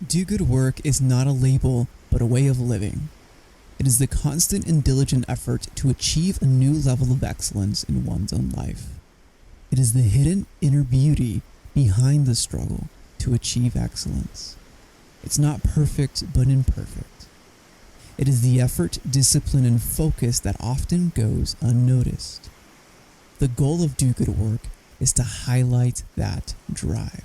Do good work is not a label, but a way of living. It is the constant and diligent effort to achieve a new level of excellence in one's own life. It is the hidden inner beauty behind the struggle to achieve excellence. It's not perfect, but imperfect. It is the effort, discipline, and focus that often goes unnoticed. The goal of Do Good Work is to highlight that drive.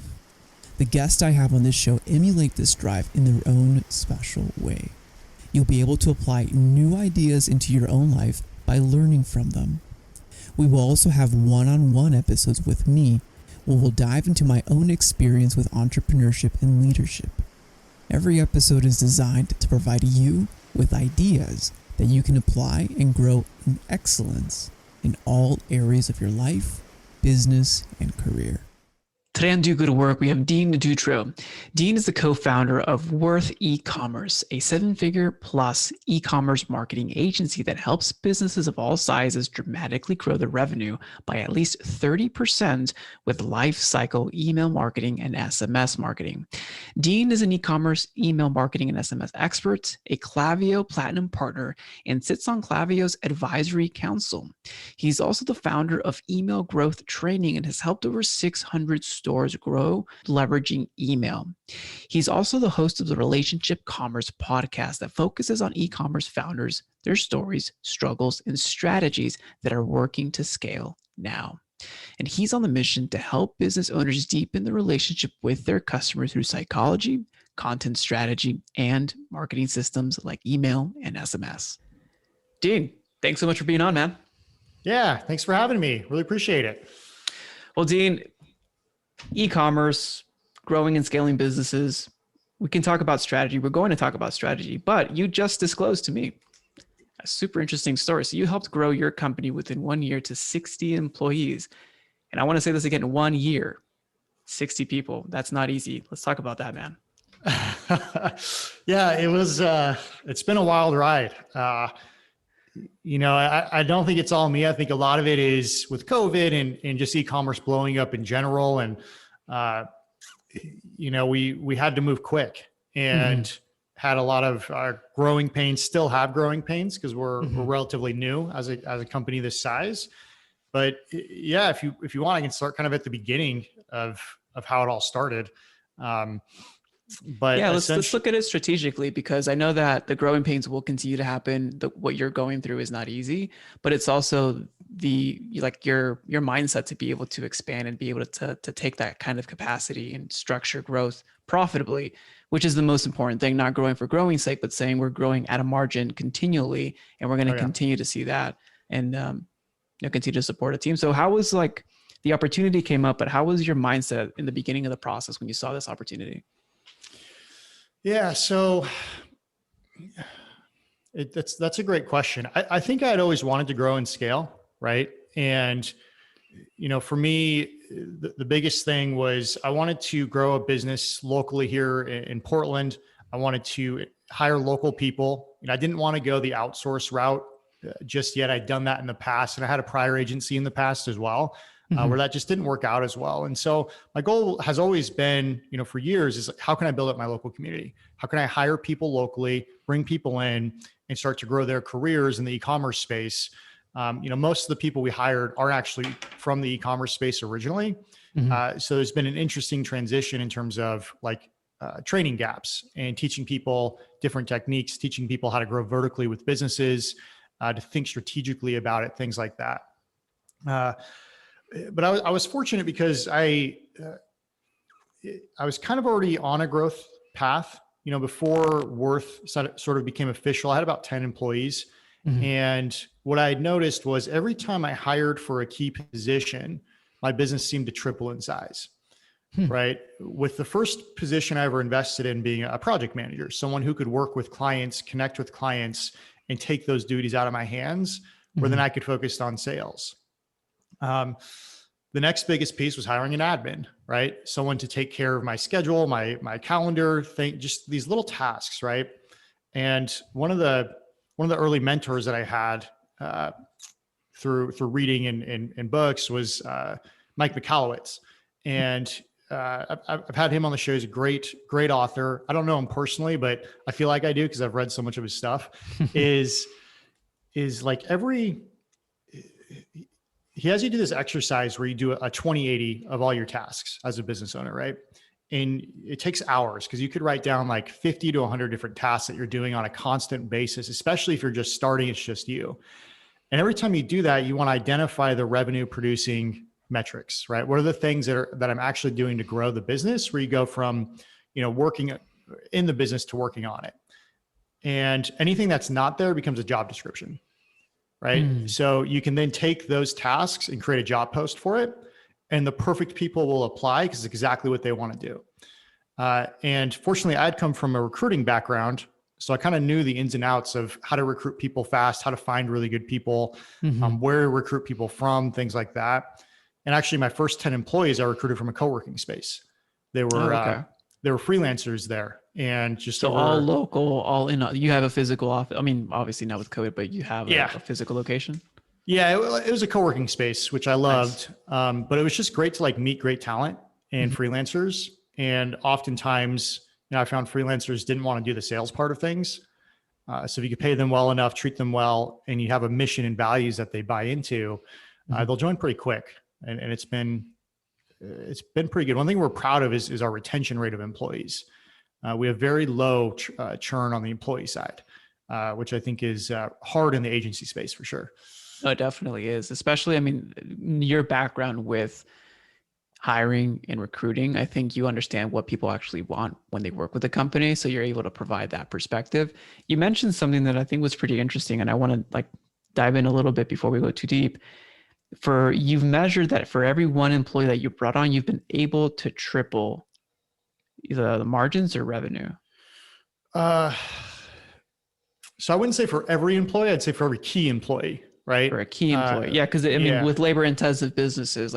The guests I have on this show emulate this drive in their own special way. You'll be able to apply new ideas into your own life by learning from them. We will also have one-on-one episodes with me where we'll dive into my own experience with entrepreneurship and leadership. Every episode is designed to provide you with ideas that you can apply and grow in excellence in all areas of your life, business, and career. Today on Do Good Work, we have Dean Dutro. Dean is the co-founder of Worth E-commerce, a seven-figure plus e-commerce marketing agency that helps businesses of all sizes dramatically grow their revenue by at least 30% with life cycle email marketing and SMS marketing. Dean is an e-commerce email marketing and SMS expert, a Klaviyo Platinum partner, and sits on Klaviyo's advisory council. He's also the founder of Email Growth Training and has helped over 600 stores grow leveraging email. He's also the host of the Relationship Commerce podcast that focuses on e-commerce founders, their stories, struggles, and strategies that are working to scale now. And he's on the mission to help business owners deepen the relationship with their customers through psychology, content strategy, and marketing systems like email and SMS. Dean, thanks so much for being on, man. Yeah, thanks for having me. Really appreciate it. Well, Dean, e-commerce, growing and scaling businesses. We can talk about strategy. We're going to talk about strategy, but you just disclosed to me a super interesting story. So you helped grow your company within 1 year to 60 employees. And I want to say this again, 1 year, 60 people. That's not easy. Let's talk about that, man. Yeah, it's been a wild ride. I don't think it's all me. I think a lot of it is with COVID and just e-commerce blowing up in general. And, we had to move quick and had a lot of growing pains, still have growing pains because we're relatively new as a company this size. But yeah, if you want, I can start kind of at the beginning of how it all started. But yeah, let's look at it strategically, because I know that the growing pains will continue to happen. What you're going through is not easy, but it's also your mindset to be able to expand and be able to take that kind of capacity and structure growth profitably, which is the most important thing. Not growing for growing's sake, but saying we're growing at a margin continually, and we're going to continue to see that and continue to support a team. So how was the opportunity came up, but how was your mindset in the beginning of the process when you saw this opportunity? Yeah, so that's a great question. I think I'd always wanted to grow and scale, right? And for me, the biggest thing was I wanted to grow a business locally here in Portland. I wanted to hire local people. I didn't want to go the outsource route just yet. I'd done that in the past, and I had a prior agency in the past as well. Where that just didn't work out as well. And so my goal has always been, for years, is how can I build up my local community? How can I hire people locally, bring people in, and start to grow their careers in the e-commerce space? Most of the people we hired are actually from the e-commerce space originally. So there's been an interesting transition in terms of training gaps and teaching people different techniques, teaching people how to grow vertically with businesses, to think strategically about it, things like that. But I was fortunate because I was kind of already on a growth path, before Worth sort of became official. I had about 10 employees. And what I had noticed was every time I hired for a key position, my business seemed to triple in size, right? With the first position I ever invested in being a project manager, someone who could work with clients, connect with clients, and take those duties out of my hands, where then I could focus on sales. The next biggest piece was hiring an admin, right? Someone to take care of my schedule, my calendar, just these little tasks, right? And one of the early mentors that I had through reading in books was Mike Michalowicz. And I've had him on the show. He's a great author. I don't know him personally, but I feel like I do because I've read so much of his stuff. is like he has you do this exercise where you do a 20/80 of all your tasks as a business owner, right? And it takes hours because you could write down like 50 to 100 different tasks that you're doing on a constant basis, especially if you're just starting, it's just you. And every time you do that, you want to identify the revenue producing metrics, right? What are the things that I'm actually doing to grow the business, where you go from, working in the business to working on it. And anything that's not there becomes a job description, right? So you can then take those tasks and create a job post for it. And the perfect people will apply because it's exactly what they want to do. And fortunately, I'd come from a recruiting background. So I kind of knew the ins and outs of how to recruit people fast, how to find really good people, where to recruit people from, things like that. And actually my first 10 employees I recruited from a co-working space. They were, they were freelancers there, and just all local, all in. You have a physical office. I mean, obviously not with COVID, but you have a physical location. Yeah, it was a co-working space, which I loved. Nice. But it was just great to like meet great talent and freelancers. And oftentimes, I found freelancers didn't want to do the sales part of things. So if you could pay them well enough, treat them well, and you have a mission and values that they buy into, they'll join pretty quick. And it's been pretty good. One thing we're proud of is our retention rate of employees. We have very low churn on the employee side, which I think is hard in the agency space for sure. No, it definitely is. Especially, I mean, your background with hiring and recruiting, I think you understand what people actually want when they work with a company. So you're able to provide that perspective. You mentioned something that I think was pretty interesting, and I want to dive in a little bit before we go too deep. You've measured that for every one employee that you brought on, you've been able to triple either the margins or revenue. So I wouldn't say for every employee, I'd say for every key employee. Right. For a key employee. Yeah. Cause I mean, with labor intensive businesses,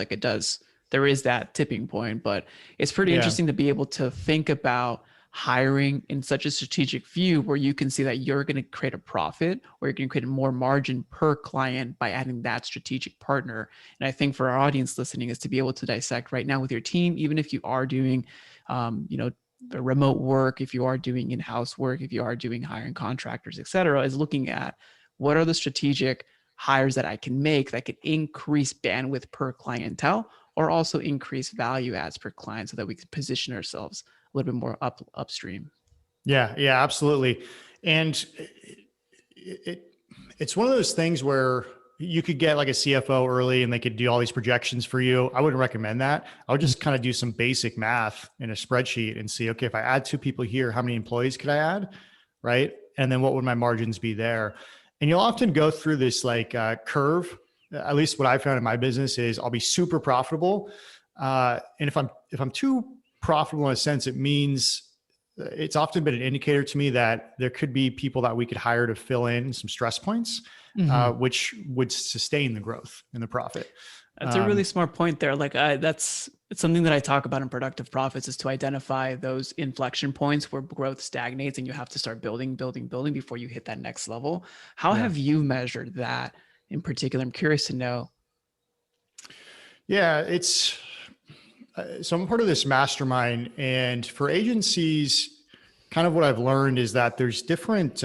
there is that tipping point, but it's pretty interesting to be able to think about hiring in such a strategic view where you can see that you're going to create a profit, or you're going to create more margin per client by adding that strategic partner. And I think for our audience listening is to be able to dissect right now with your team, even if you are doing, the remote work, if you are doing in-house work, if you are doing hiring contractors, et cetera, is looking at what are the strategic hires that I can make that could increase bandwidth per clientele, or also increase value adds per client, so that we can position ourselves a little bit more upstream. Yeah, absolutely. And it's one of those things where you could get like a CFO early and they could do all these projections for you. I wouldn't recommend that. I would just kind of do some basic math in a spreadsheet and see, okay, if I add 2 people here, how many employees could I add? Right. And then what would my margins be there? And you'll often go through this curve. At least what I found in my business is I'll be super profitable. And if I'm too profitable in a sense, it means it's often been an indicator to me that there could be people that we could hire to fill in some stress points, which would sustain the growth and the profit. That's a really smart point there. It's something that I talk about in Productive Profits, is to identify those inflection points where growth stagnates and you have to start building before you hit that next level. How have you measured that in particular? I'm curious to know. Yeah, so I'm part of this mastermind, and for agencies, kind of what I've learned is that there's different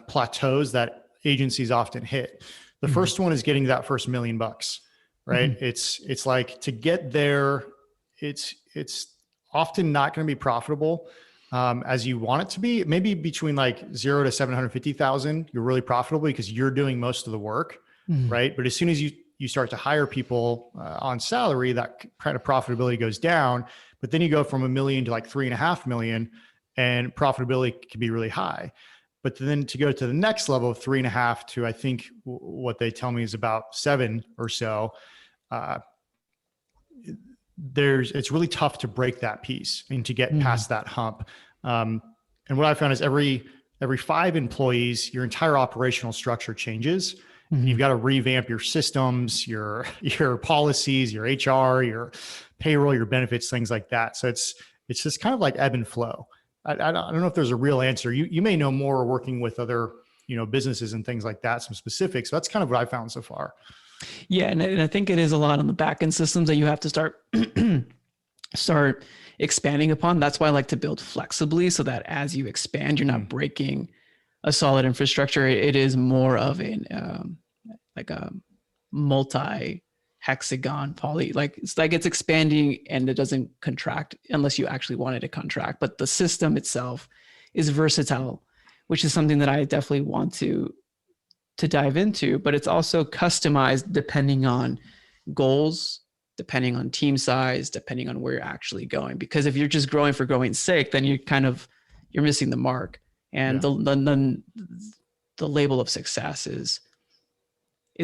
plateaus that agencies often hit. The first one is getting that first $1 million. Right. It's like, to get there, it's often not going to be profitable as you want it to be. Maybe between like 0 to 750,000, you're really profitable because you're doing most of the work. Right. But as soon as you start to hire people on salary, that kind of profitability goes down. But then you go from $1 million to like 3.5 million, and profitability can be really high. But then to go to the next level of 3.5 to, I think what they tell me is about 7 or so, it's really tough to break that piece and to get past that hump. And what I found is every 5 employees, your entire operational structure changes. You've got to revamp your systems, your policies, your HR, your payroll, your benefits, things like that. So it's just kind of like ebb and flow. I don't know if there's a real answer. You may know more working with other, businesses and things like that, some specifics. So that's kind of what I found so far. Yeah. And I think it is a lot on the back end systems that you have to start expanding upon. That's why I like to build flexibly so that as you expand, you're not breaking a solid infrastructure. It is more of an like a multi hexagon poly, like it's expanding and it doesn't contract unless you actually want it to contract. But the system itself is versatile, which is something that I definitely want to dive into, but it's also customized depending on goals, depending on team size, depending on where you're actually going. Because if you're just growing for growing's sake, then you're missing the mark. And the label of success is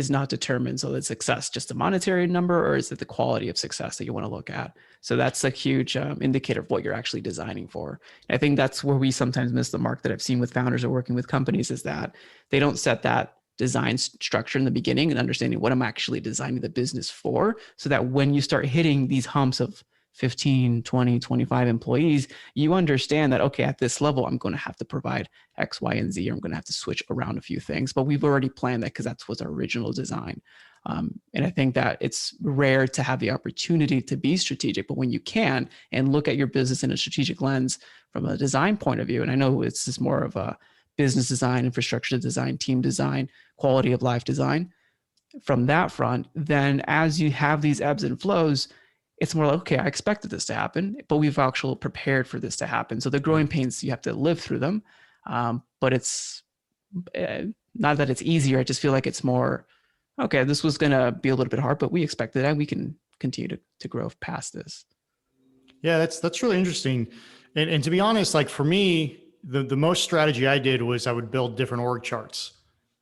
not determined. So is success just a monetary number, or is it the quality of success that you want to look at? So that's a huge indicator of what you're actually designing for. And I think that's where we sometimes miss the mark that I've seen with founders or working with companies, is that they don't set that design structure in the beginning and understanding what I'm actually designing the business for, so that when you start hitting these humps of 15, 20, 25 employees, you understand that, okay, at this level, I'm going to have to provide X, Y, and Z, or I'm going to have to switch around a few things, but we've already planned that because that's what's our original design. And I think that it's rare to have the opportunity to be strategic, but when you can and look at your business in a strategic lens from a design point of view, and I know it's just more of a business design, infrastructure design, team design, quality of life design, from that front, then as you have these ebbs and flows, it's more like, okay, I expected this to happen, but we've actually prepared for this to happen. So the growing pains, you have to live through them. But it's not that it's easier. I just feel like it's more, okay, this was going to be a little bit hard, but we expected that. We can continue to grow past this. Yeah, that's really interesting. And to be honest, like for me, the most strategy I did was I would build different org charts.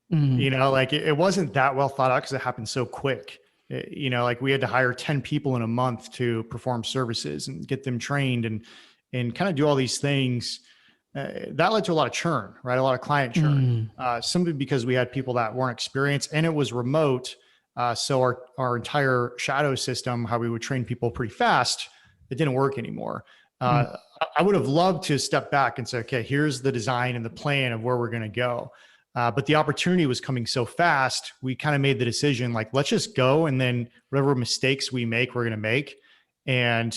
You know, like it wasn't that well thought out because it happened so quick. You know, like we had to hire 10 people in a month to perform services and get them trained and kind of do all these things. That led to a lot of churn, right? A lot of client churn, simply because we had people that weren't experienced and it was remote. So our entire shadow system, how we would train people pretty fast, it didn't work anymore. I would have loved to step back and say, okay, here's the design and the plan of where we're going to go. But the opportunity was coming so fast, we kind of made the decision, like, let's just go. And then whatever mistakes we make, we're going to make. And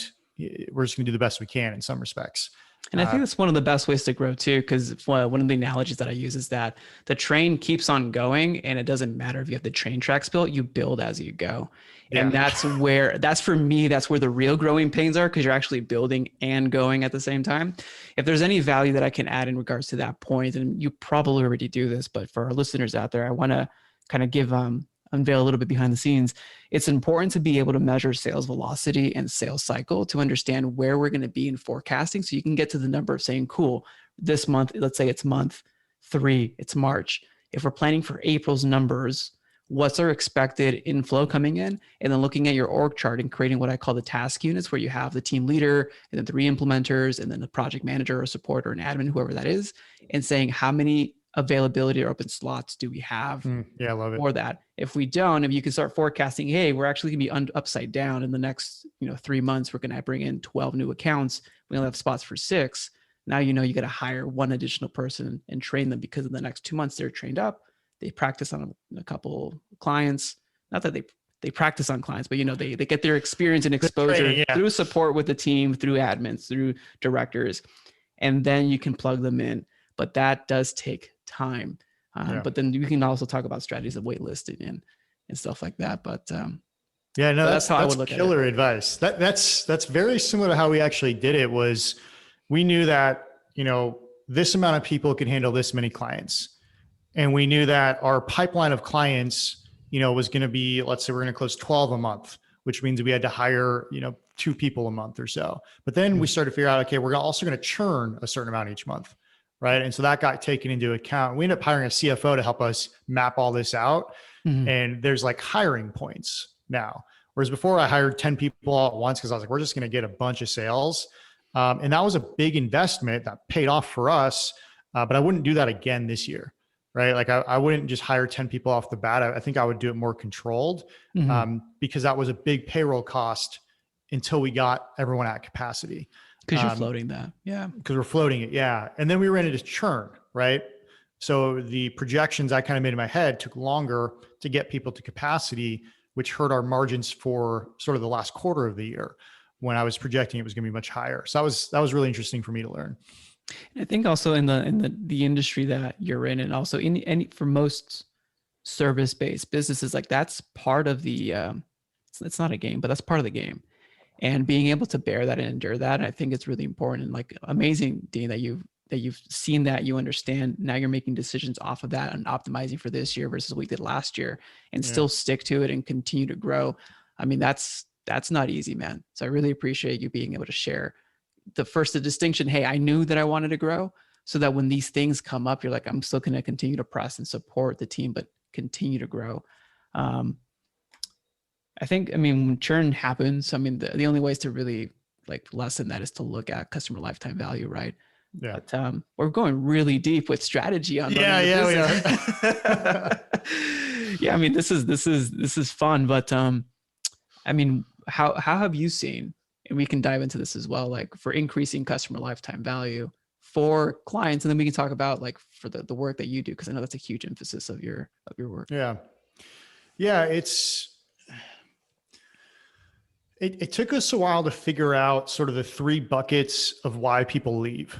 we're just going to do the best we can in some respects. And I think that's one of the best ways to grow too, because one of the analogies that I use is that the train keeps on going and it doesn't matter if you have the train tracks built, you build as you go. And that's for me, that's where the real growing pains are, because you're actually building and going at the same time. If there's any value that I can add in regards to that point, and you probably already do this, but for our listeners out there, I want to kind of give unveil a little bit behind the scenes. It's important to be able to measure sales velocity and sales cycle to understand where we're going to be in forecasting. So you can get to the number of saying, cool, this month, let's say it's month 3, it's March. If we're planning for April's numbers, what's our expected inflow coming in? And then looking at your org chart and creating what I call the task units, where you have the team leader and then 3 implementers and then the project manager or support or an admin, whoever that is, and saying how many availability or open slots do we have I love it. for that. If we don't, if you can start forecasting, hey, we're actually gonna be upside down in the next 3 months, we're gonna bring in 12 new accounts, we only have spots for 6. Now you got to hire 1 additional person and train them, because in the next 2 months they're trained up, they practice on a couple clients, not that they practice on clients, but they get their experience and exposure through support with the team, through admins, through directors, and then you can plug them in. But that does take time. But then you can also talk about strategies of waitlisting and stuff like that. But that's how I would look at it. Killer advice. That's very similar to how we actually did it. Was we knew that this amount of people could handle this many clients, and we knew that our pipeline of clients was going to be, let's say we're going to close 12 a month, which means we had to hire 2 people a month or so. But then we started to figure out, okay, we're also going to churn a certain amount each month. Right. And so that got taken into account. We ended up hiring a CFO to help us map all this out. And there's like hiring points now. Whereas before I hired 10 people all at once because I was like, we're just going to get a bunch of sales. And that was a big investment that paid off for us. But I wouldn't do that again this year. Right. Like I wouldn't just hire 10 people off the bat. I think I would do it more controlled because that was a big payroll cost until we got everyone at capacity. Because you're floating that. Yeah. Because we're floating it. Yeah. And then we ran into churn, right? So the projections I kind of made in my head took longer to get people to capacity, which hurt our margins for sort of the last quarter of the year. when I was projecting it was going to be much higher. So that was really interesting for me to learn. And I think also in the industry that you're in, and also in any for most service-based businesses, like that's part of the it's not a game, but that's part of the game. And being able to bear that and endure that, I think it's really important. And like amazing, Dean, that you've seen that, you understand. Now you're making decisions off of that and optimizing for this year versus what we did last year, and still stick to it and continue to grow. I mean, that's not easy, man. So I really appreciate you being able to share the distinction. Hey, I knew that I wanted to grow, so that when these things come up, you're like, I'm still going to continue to press and support the team, but continue to grow. I think, I mean, when churn happens, I mean, the only ways to really like lessen that is to look at customer lifetime value, right? Yeah. But we're going really deep with strategy on yeah, we are. Yeah, I mean, this is fun, but I mean, how have you seen, and we can dive into this as well, like for increasing customer lifetime value for clients, and then we can talk about like for the work that you do, because I know that's a huge emphasis of your work. Yeah. Yeah, it took us a while to figure out sort of the three buckets of why people leave,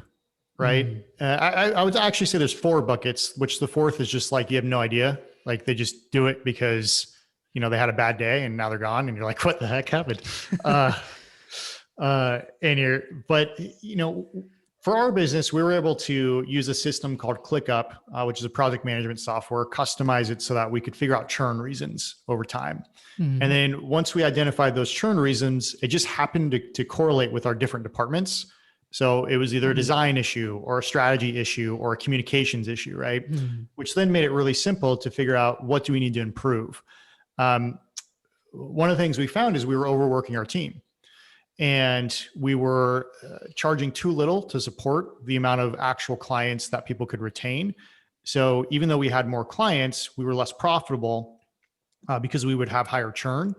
right? I would actually say there's four buckets, which the fourth is just like, you have no idea. Like they just do it because, you know, they had a bad day and now they're gone and you're like, what the heck happened? But you know, for our business, we were able to use a system called ClickUp, which is a project management software, customize it so that we could figure out churn reasons over time. And then once we identified those churn reasons, it just happened to correlate with our different departments. So it was either a design issue or a strategy issue or a communications issue, right? Which then made it really simple to figure out what do we need to improve. One of the things we found is we were overworking our team. And we were charging too little to support the amount of actual clients that people could retain. So even though we had more clients, we were less profitable because we would have higher churn.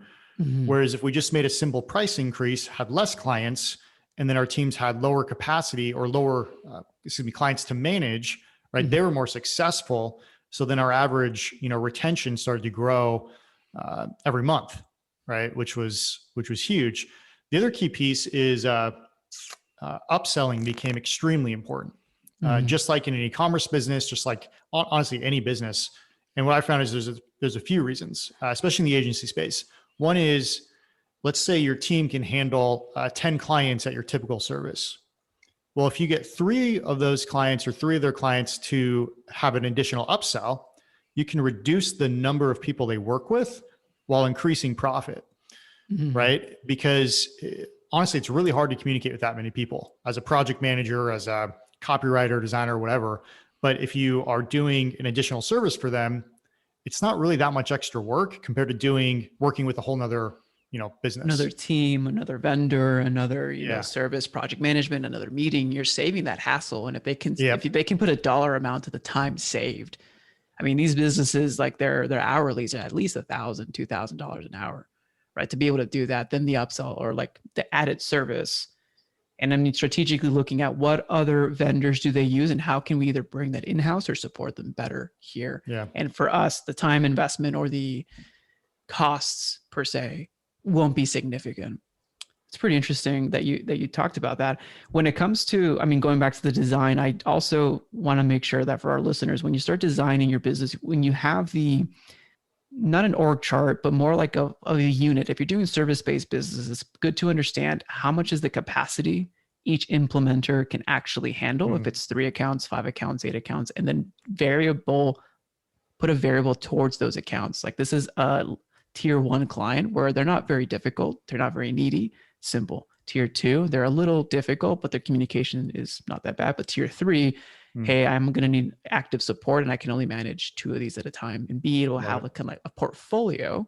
Whereas if we just made a simple price increase, had less clients, and then our teams had lower capacity or lower, clients to manage, right? They were more successful. So then our average, retention started to grow every month, right? Which was huge. The other key piece is upselling became extremely important, just like in an e-commerce business, just like honestly any business. And what I found is there's a few reasons, especially in the agency space. One is, let's say your team can handle 10 clients at your typical service. Well, if you get 3 of those clients or 3 of their clients to have an additional upsell, you can reduce the number of people they work with while increasing profit. Right? Because honestly, it's really hard to communicate with that many people as a project manager, as a copywriter, designer, whatever. But if you are doing an additional service for them, it's not really that much extra work compared to working with a whole nother, business. Another team, another vendor, another, service, project management, another meeting. You're saving that hassle. And if they can, if they can put a dollar amount to the time saved, I mean, these businesses, like their hourlies are at least $1,000, $2,000 an hour. Right, to be able to do that, then the upsell or like the added service. And I mean, strategically looking at what other vendors do they use and how can we either bring that in-house or support them better here. Yeah. And for us, the time investment or the costs per se won't be significant. It's pretty interesting that you talked about that. When it comes to, I mean, going back to the design, I also want to make sure that for our listeners, when you start designing your business, when you have not an org chart, but more like a unit. If you're doing service-based business, it's good to understand how much is the capacity each implementer can actually handle. If it's 3 accounts, 5 accounts, 8 accounts, and then put a variable towards those accounts. Like this is a tier 1 client where they're not very difficult. They're not very needy, simple. Tier 2, they're a little difficult, but their communication is not that bad. But tier 3, hey, I'm going to need active support and I can only manage 2 of these at a time. And B, it'll have a portfolio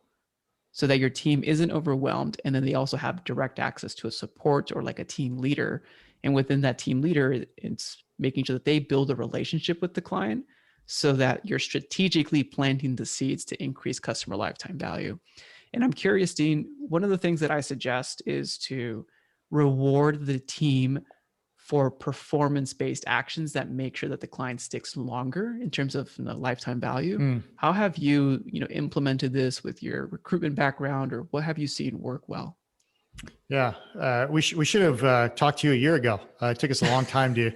so that your team isn't overwhelmed. And then they also have direct access to a support or like a team leader. And within that team leader, it's making sure that they build a relationship with the client so that you're strategically planting the seeds to increase customer lifetime value. And I'm curious, Dean, one of the things that I suggest is to reward the team for performance-based actions that make sure that the client sticks longer in terms of lifetime value. How have you, implemented this with your recruitment background, or what have you seen work well? Yeah, we should have talked to you a year ago. It took us a long time to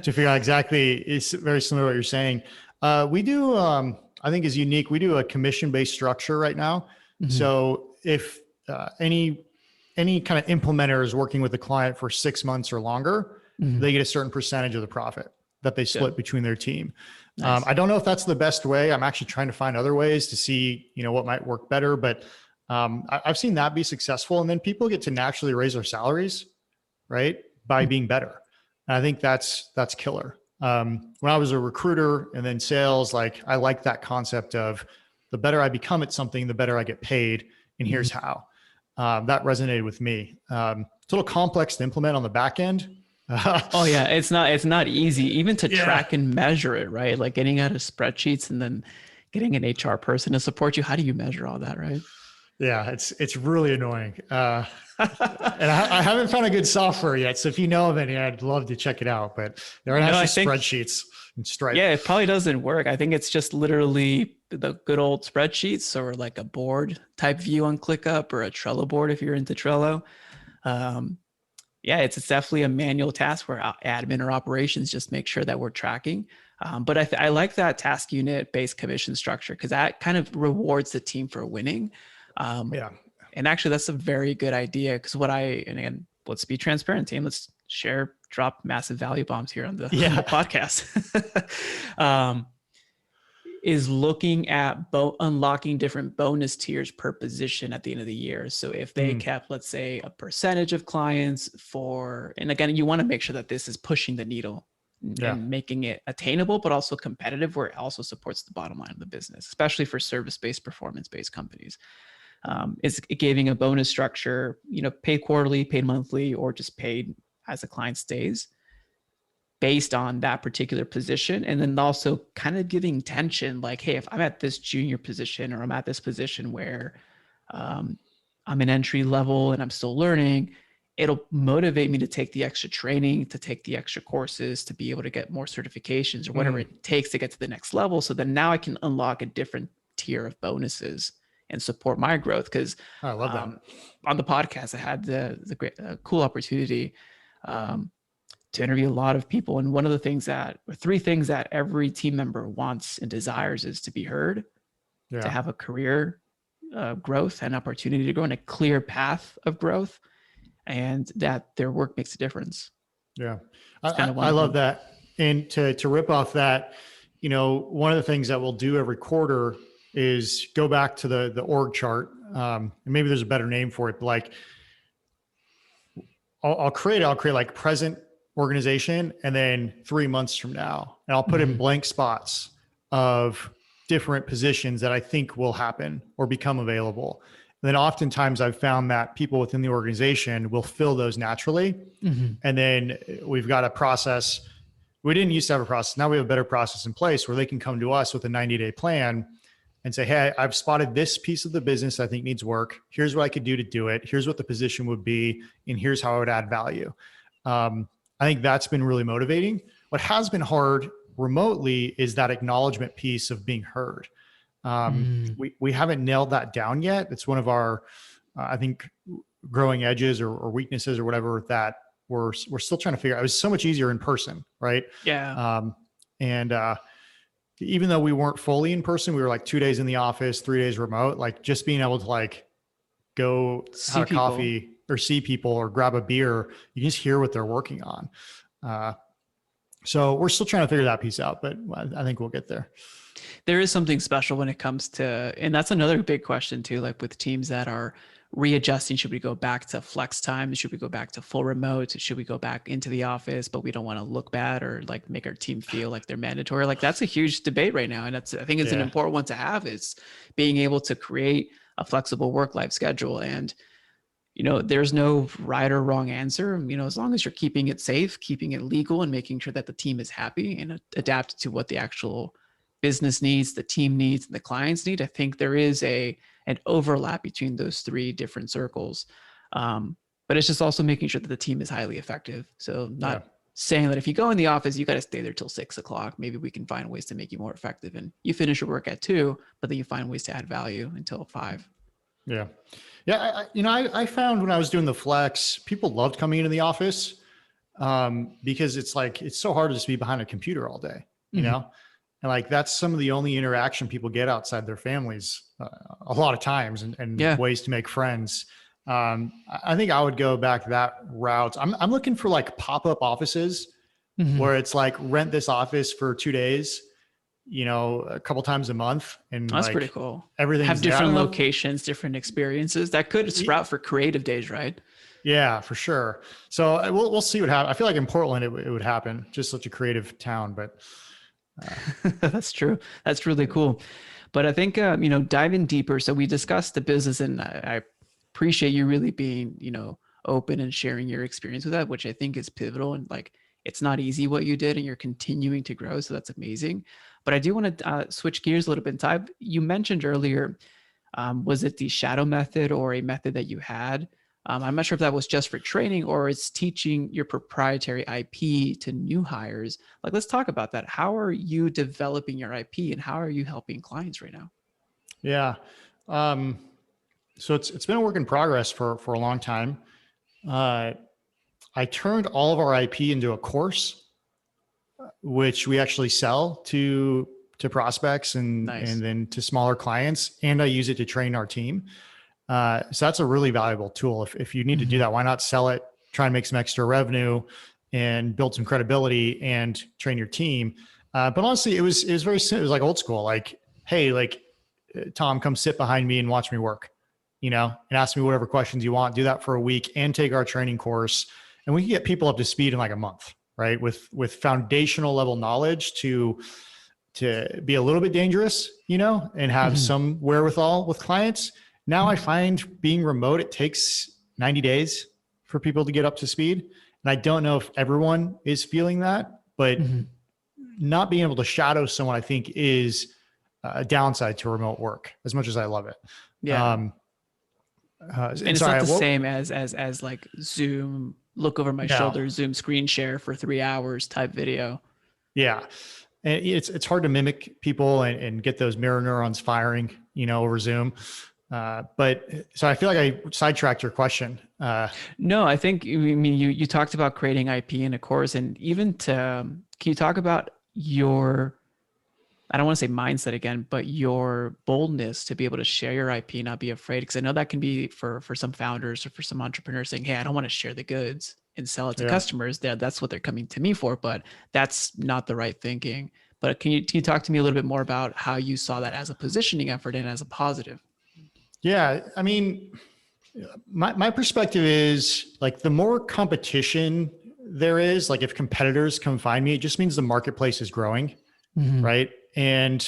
figure out exactly. It's very similar to what you're saying. We do, I think, is unique. We do a commission based structure right now. Mhm. So if any kind of implementer is working with the client for 6 months or longer, Mhm. they get a certain percentage of the profit that they split between their team. Nice. I don't know if that's the best way. I'm actually trying to find other ways to see, what might work better, but I've seen that be successful. And then people get to naturally raise their salaries, right, by being better. And I think that's killer. When I was a recruiter and then sales, like I like that concept of the better I become at something, the better I get paid. And here's how. That resonated with me. It's a little complex to implement on the back end. Oh yeah, it's not easy even to track and measure it, right? Like getting out of spreadsheets and then getting an HR person to support you. How do you measure all that, right? Yeah, it's really annoying. And I haven't found a good software yet. So if you know of any, I'd love to check it out. But there are actually spreadsheets and Stripe. Yeah, it probably doesn't work. I think it's just literally the good old spreadsheets or like a board type view on ClickUp or a Trello board if you're into Trello. Yeah, it's definitely a manual task where admin or operations just make sure that we're tracking. But I like that task unit based commission structure because that kind of rewards the team for winning. And actually, that's a very good idea because and again, let's be transparent, team. Let's drop massive value bombs here on the podcast. Is looking at unlocking different bonus tiers per position at the end of the year. So if they kept, let's say, a percentage of clients and again, you want to make sure that this is pushing the needle and making it attainable, but also competitive where it also supports the bottom line of the business, especially for service-based, performance-based companies. Is giving a bonus structure, paid quarterly, paid monthly, or just paid as the client stays based on that particular position. And then also kind of giving tension, like, hey, if I'm at this junior position or I'm at this position where I'm an entry level and I'm still learning, it'll motivate me to take the extra training, to take the extra courses, to be able to get more certifications or whatever it takes to get to the next level. So then now I can unlock a different tier of bonuses and support my growth. Because I love that. On the podcast, I had the great, cool opportunity to interview a lot of people. And one of the three things that every team member wants and desires is to be heard, to have a career growth and opportunity to go in a clear path of growth, and that their work makes a difference. Yeah. I love that. And to rip off that, one of the things that we'll do every quarter is go back to the org chart. And maybe there's a better name for it, but like I'll create like present organization and then 3 months from now, and I'll put in blank spots of different positions that I think will happen or become available. And then oftentimes I've found that people within the organization will fill those naturally. And then we've got a process. We didn't used to have a process. Now we have a better process in place where they can come to us with a 90-day plan and say, hey, I've spotted this piece of the business I think needs work. Here's what I could do to do it. Here's what the position would be. And here's how I would add value. I think that's been really motivating. What has been hard remotely is that acknowledgement piece of being heard. We haven't nailed that down yet. It's one of our, I think, growing edges or weaknesses or whatever that we're still trying to figure out. It was so much easier in person, right? Yeah. And even though we weren't fully in person, we were like 2 days in the office, 3 days remote, like just being able to like go have a coffee or see people or grab a beer, you just hear what they're working on. So we're still trying to figure that piece out, but I think we'll get there. There is something special when it comes to, and that's another big question too, like with teams that are readjusting, should we go back to flex time? Should we go back to full remote? Should we go back into the office, but we don't want to look bad or like make our team feel like they're mandatory? Like that's a huge debate right now. And I think it's an important one to have, is being able to create a flexible work-life schedule. And there's no right or wrong answer. As long as you're keeping it safe, keeping it legal, and making sure that the team is happy and adapt to what the actual business needs, the team needs, and the clients need. I think there is an overlap between those three different circles. But it's just also making sure that the team is highly effective. So not saying that if you go in the office, you got to stay there till 6 o'clock. Maybe we can find ways to make you more effective, and you finish your work at 2, but then you find ways to add value until 5. Yeah. Yeah. I found when I was doing the flex, people loved coming into the office because it's like, it's so hard to just be behind a computer all day, you Mhm. know? And like, that's some of the only interaction people get outside their families a lot of times, and Yeah. ways to make friends. I think I would go back that route. I'm looking for like pop-up offices Mhm. where it's like rent this office for 2 days, a couple times a month, and That's pretty like cool. Have everything's there. I different don't know. locations, different experiences that could sprout for creative days, right? Yeah, for sure. So we'll see what happens. I feel like in Portland it would happen. Just such a creative town, but That's true. That's really cool. But I think, diving deeper. So we discussed the business, and I appreciate you really being, open and sharing your experience with that, which I think is pivotal. And like, it's not easy what you did, and you're continuing to grow. So that's amazing. But I do want to switch gears a little bit. Ty, you mentioned earlier, was it the shadow method or a method that you had? I'm not sure if that was just for training or it's teaching your proprietary IP to new hires. Like, let's talk about that. How are you developing your IP and how are you helping clients right now? yeah. Um, so it's been a work in progress for a long time. Uh, I turned all of our IP into a course, which we actually sell to prospects and Nice. then to smaller clients, and I use it to train our team. So that's a really valuable tool. If you need to do Mhm. that, why not sell it, try and make some extra revenue and build some credibility and train your team. But honestly, it was very simple. It was like old school. Like, hey, like Tom, come sit behind me and watch me work, and ask me whatever questions you want. Do that for a week and take our training course, and we can get people up to speed in like a month, right? With foundational level knowledge to be a little bit dangerous, and have Mhm. some wherewithal with clients. Now I find being remote, it takes 90 days for people to get up to speed. And I don't know if everyone is feeling that, but Mhm. not being able to shadow someone, I think, is a downside to remote work, as much as I love it. Yeah. Um, And and it's not sorry, the well, same as like Zoom, look over my no, shoulder, Zoom screen share for 3 hours type video. yeah. And it's hard to mimic people and get those mirror neurons firing, over Zoom. But so I feel like I sidetracked your question. No, I think, I mean, you talked about creating IP in a course, and even can you talk about your, I don't want to say mindset again, but your boldness to be able to share your IP, not be afraid? Because I know that can be for some founders or for some entrepreneurs saying, "Hey, I don't want to share the goods and sell it to Yeah. customers. That's what they're coming to me for." But that's not the right thinking. But can you talk to me a little bit more about how you saw that as a positioning effort and as a positive? Yeah. I mean, my perspective is like the more competition there is, like if competitors come find me, it just means the marketplace is growing. Mhm. Right. And,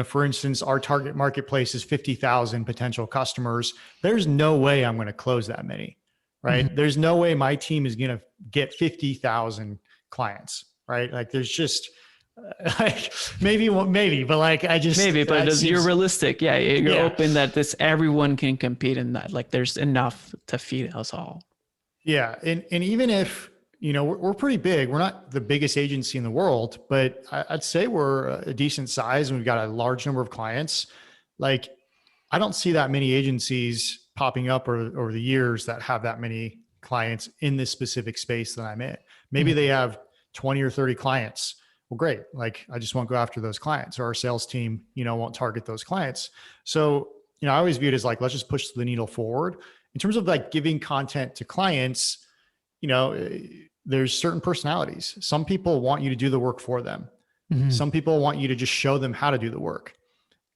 for instance, our target marketplace is 50,000 potential customers. There's no way I'm going to close that many. Mhm. Right. There's no way my team is going to get 50,000 clients. Right. Like there's just like maybe, but like Maybe, but that you're seems, realistic. Yeah, you're yeah. open that this everyone can compete in that. Like there's enough to feed us all. Yeah. And even if, we're pretty big, we're not the biggest agency in the world, but I'd say we're a decent size and we've got a large number of clients. Like, I don't see that many agencies popping up over the years that have that many clients in this specific space that I'm in. Maybe they Mhm. have 20 or 30 clients. Well, great. Like, I just won't go after those clients, or our sales team, won't target those clients. So, I always view it as like, let's just push the needle forward in terms of like giving content to clients. There's certain personalities. Some people want you to do the work for them. Mhm. Some people want you to just show them how to do the work.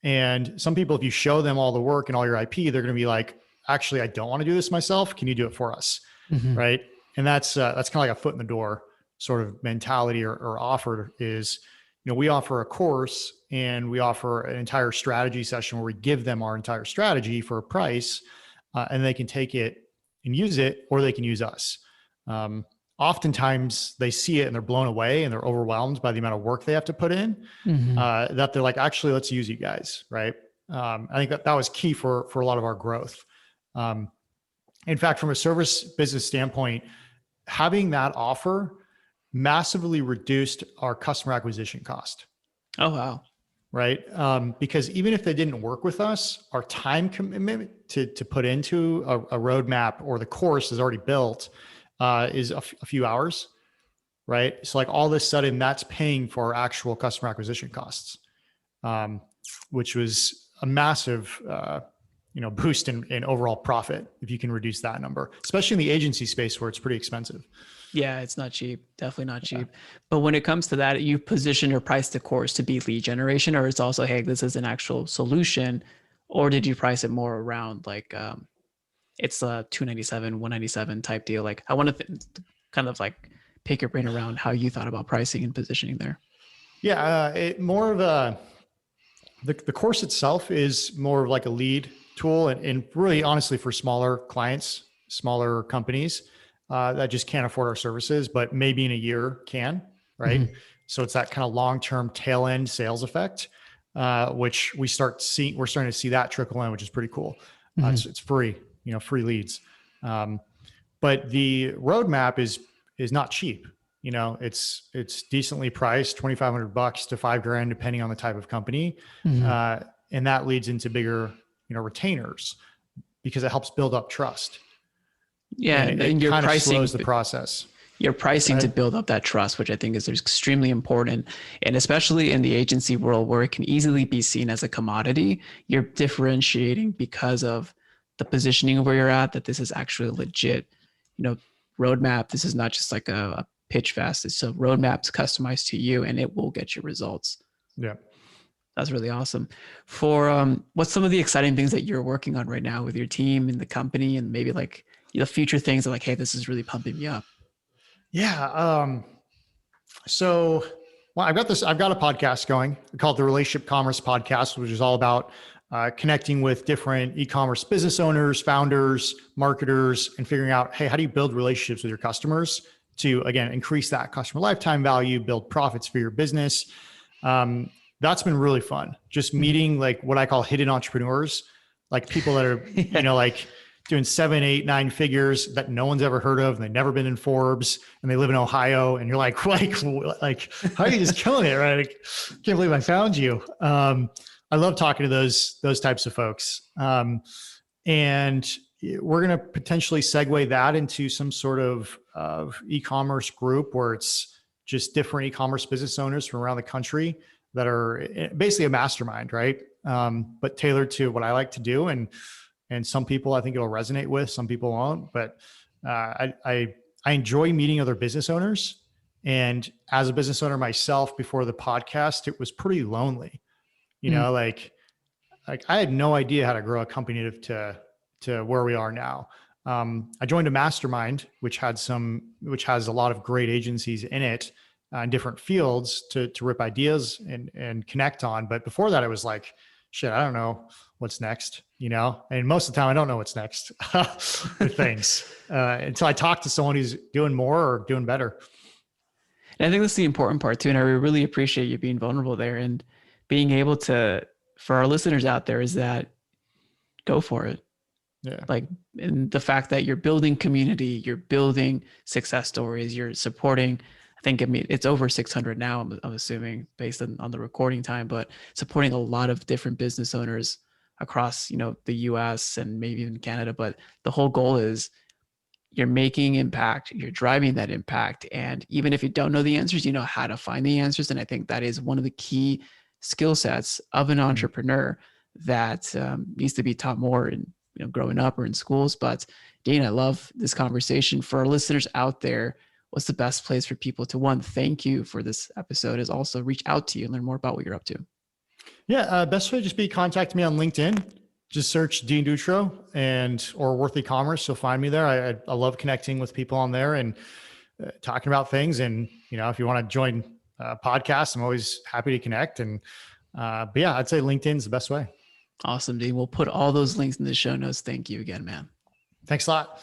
And some people, if you show them all the work and all your IP, they're going to be like, actually, I don't want to do this myself. Can you do it for us? Mhm. Right. And that's kind of like a foot in the door sort of mentality or offer is, we offer a course and we offer an entire strategy session where we give them our entire strategy for a price, and they can take it and use it, or they can use us. Um, Oftentimes they see it and they're blown away and they're overwhelmed by the amount of work they have to put in, Mhm. that they're like, actually, let's use you guys. Right. I think that was key for a lot of our growth. Um, in fact, from a service business standpoint, having that offer massively reduced our customer acquisition cost. Oh wow. right? Because even if they didn't work with us, our time commitment to put into a roadmap or the course is already built is a few hours, right? So like all of a sudden that's paying for our actual customer acquisition costs, which was a massive, boost in overall profit if you can reduce that number, especially in the agency space where it's pretty expensive. Yeah, it's not cheap. Definitely not cheap. But when it comes to that, you position or price the course to be lead generation, or it's also, hey, this is an actual solution, or did you price it more around like it's a 297, 197 type deal? Like I want to kind of like pick your brain around how you thought about pricing and positioning there. Yeah, more of the course itself is more of like a lead tool, and really honestly for smaller clients, smaller companies that just can't afford our services, but maybe in a year can, right? Mm-hmm. So it's that kind of long-term tail end sales effect, which we're starting to see that trickle in, which is pretty cool. Mm-hmm. It's free, free leads. But the roadmap is not cheap. It's decently priced, $2,500 to $5,000, depending on the type of company. Mm-hmm. And that leads into bigger, retainers, because it helps build up trust. Yeah. And it your kind pricing, of slows the process. Your pricing to build up that trust, which I think is extremely important. And especially in the agency world where it can easily be seen as a commodity, you're differentiating because of the positioning of where you're at, that this is actually legit, roadmap. This is not just like a pitch fest. It's a roadmap's customized to you and it will get you results. Yeah. That's really awesome. For what's some of the exciting things that you're working on right now with your team and the company, and maybe like the future things that like, hey, this is really pumping me up? Yeah. So, well, I've got a podcast going called the Relationship Commerce Podcast, which is all about connecting with different e-commerce business owners, founders, marketers, and figuring out, hey, how do you build relationships with your customers to, again, increase that customer lifetime value, build profits for your business. That's been really fun. Just meeting like what I call hidden entrepreneurs, like people that are, like doing 7, 8, 9 figures that no one's ever heard of. And they've never been in Forbes and they live in Ohio. And you're like, how are you just killing it? Right? I can't believe I found you. I love talking to those types of folks. And we're going to potentially segue that into some sort of e-commerce group where it's just different e-commerce business owners from around the country that are basically a mastermind, right? But tailored to what I like to do. And some people I think it'll resonate with, some people won't, but I enjoy meeting other business owners. And as a business owner myself before the podcast, it was pretty lonely, like I had no idea how to grow a company to where we are now. I joined a mastermind, which has a lot of great agencies in it, in different fields to rip ideas and connect on. But before that, it was like, shit, I don't know what's next, and most of the time I don't know what's next with things until I talk to someone who's doing more or doing better. And I think that's the important part too. And I really appreciate you being vulnerable there and being able to, for our listeners out there, is that go for it. Yeah. Like, and the fact that you're building community, you're building success stories, you're supporting, it's over 600 now, I'm assuming based on the recording time, but supporting a lot of different business owners across, the US and maybe even Canada. But the whole goal is you're making impact, you're driving that impact. And even if you don't know the answers, you know how to find the answers. And I think that is one of the key skill sets of an entrepreneur that needs to be taught more in, growing up or in schools. But Dean, I love this conversation. For our listeners out there, what's the best place for people to, one, thank you for this episode, is also reach out to you and learn more about what you're up to? Yeah. Best way to just contact me on LinkedIn. Just search Dean Dutro or Worth E-commerce. You'll find me there. I love connecting with people on there and talking about things. And, if you want to join a podcast, I'm always happy to connect. And, but yeah, I'd say LinkedIn is the best way. Awesome, Dean. We'll put all those links in the show notes. Thank you again, man. Thanks a lot.